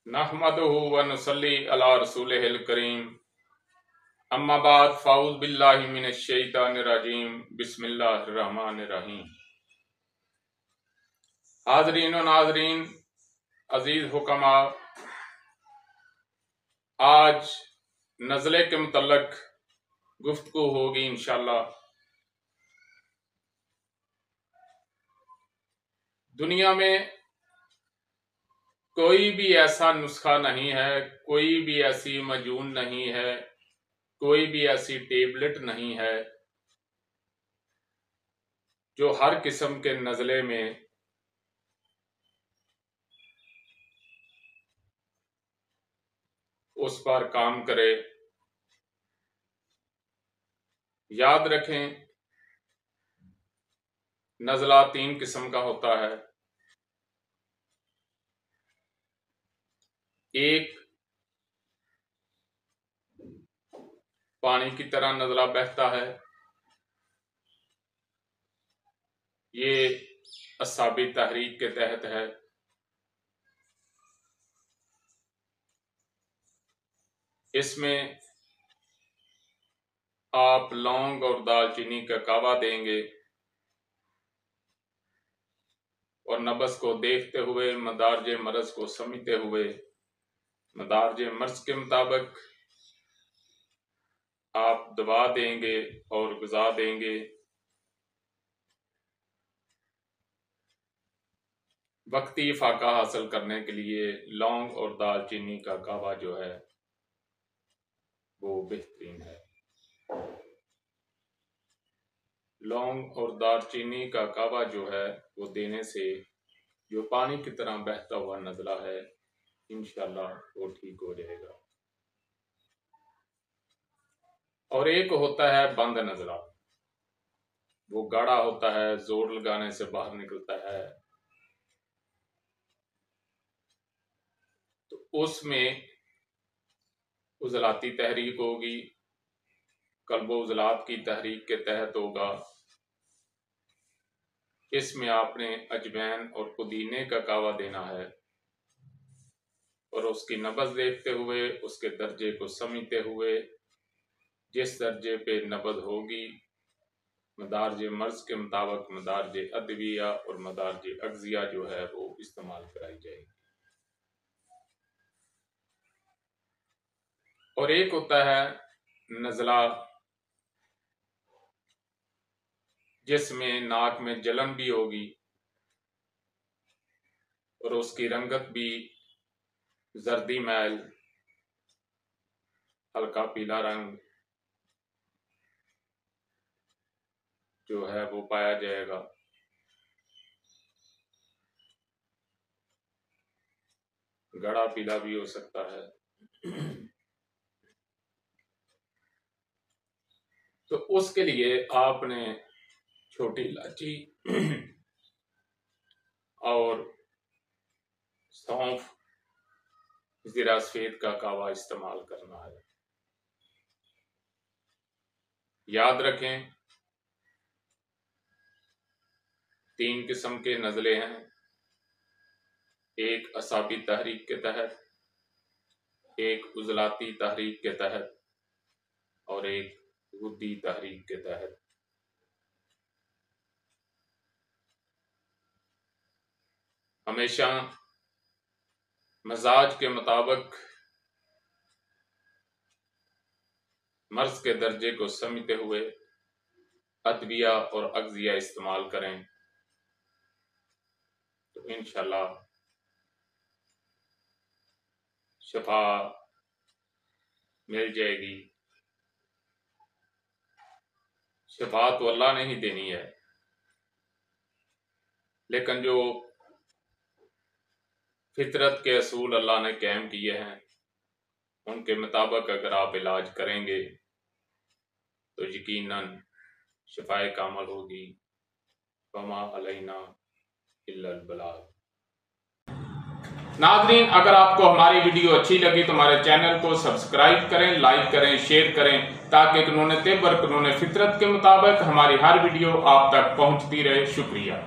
नहमदुहु व नुसल्ली अला रसूलिहिल करीम। अम्मा बाद फ़ाऊज़ बिल्लाहि मिनश शैतानिर रजीम। बिस्मिल्लाहिर रहमानिर रहीम। हाज़रीन व नाज़रीन, अजीज हुक्मा, आज नज़ले के मुतल्लक गुफ्तगू होगी इंशाअल्लाह। दुनिया में कोई भी ऐसा नुस्खा नहीं है, कोई भी ऐसी मजून नहीं है, कोई भी ऐसी टेबलेट नहीं है जो हर किस्म के नज़ले में उस पर काम करे। याद रखें, नज़ला 3 किस्म का होता है। एक, पानी की तरह नज़ला बहता है, ये असाबी तहरीक के तहत है। इसमें आप लौंग और दालचीनी का कावा देंगे और नब्ज़ को देखते हुए, मदारजे मर्ज को समझते हुए, मदारजे मर्ज के मुताबिक आप दवा देंगे और गुज़ा देंगे। वक्ती फाका हासिल करने के लिए लौंग और दालचीनी का कावा जो है वो बेहतरीन है। लौंग और दालचीनी का कावा जो है वो देने से जो पानी की तरह बहता हुआ नज़ला है इंशाअल्लाह वो ठीक हो जाएगा। और एक होता है बंद नज़ला, वो गाढ़ा होता है, जोर लगाने से बाहर निकलता है, तो उसमें उजलाती तहरीक होगी, कल्बो उजलात की तहरीक के तहत होगा। इसमें आपने अजवैन और पुदीने का कावा देना है और उसकी नब्ज़ देखते हुए, उसके दर्जे को समझते हुए, जिस दर्जे पे नब्ज़ होगी मदारजे मर्ज के मुताबिक मदारजे अदविया और मदारजे अग़ज़िया जो है वो इस्तेमाल कराई जाएगी। और एक होता है नज़ला जिसमें नाक में जलन भी होगी और उसकी रंगत भी जर्दी मैल, हल्का पीला रंग जो है वो पाया जाएगा। गाढ़ा पीला भी हो सकता है। तो उसके लिए आपने छोटी इलायची और सौंफ, जीरा सफेद का कावा इस्तेमाल करना है। याद रखें, 3 किस्म के नज़ले हैं, एक असाबी तहरीक के तहत, एक उजलाती तहरीक के तहत और एक गुद्दी तहरीक के तहत। हमेशा मजाज के मुताबिक मर्ज के दर्जे को समझते हुए अदविया और अग़ज़िया इस्तेमाल करें तो इंशाअल्लाह शफा मिल जाएगी। शफा तो अल्लाह ने ही देनी है, लेकिन जो फितरत के असूल अल्लाह ने कायम किए हैं उनके मुताबिक अगर आप इलाज करेंगे तो यकीनन शफाए कामल होगी। वमा अलैना इल्लल बलाग। नाज़रीन, अगर आपको हमारी वीडियो अच्छी लगी तो हमारे चैनल को सब्सक्राइब करें, लाइक करें, शेयर करें, ताकि कानून तिब और कानून फितरत के मुताबिक हमारी हर वीडियो आप तक पहुंचती रहे। शुक्रिया।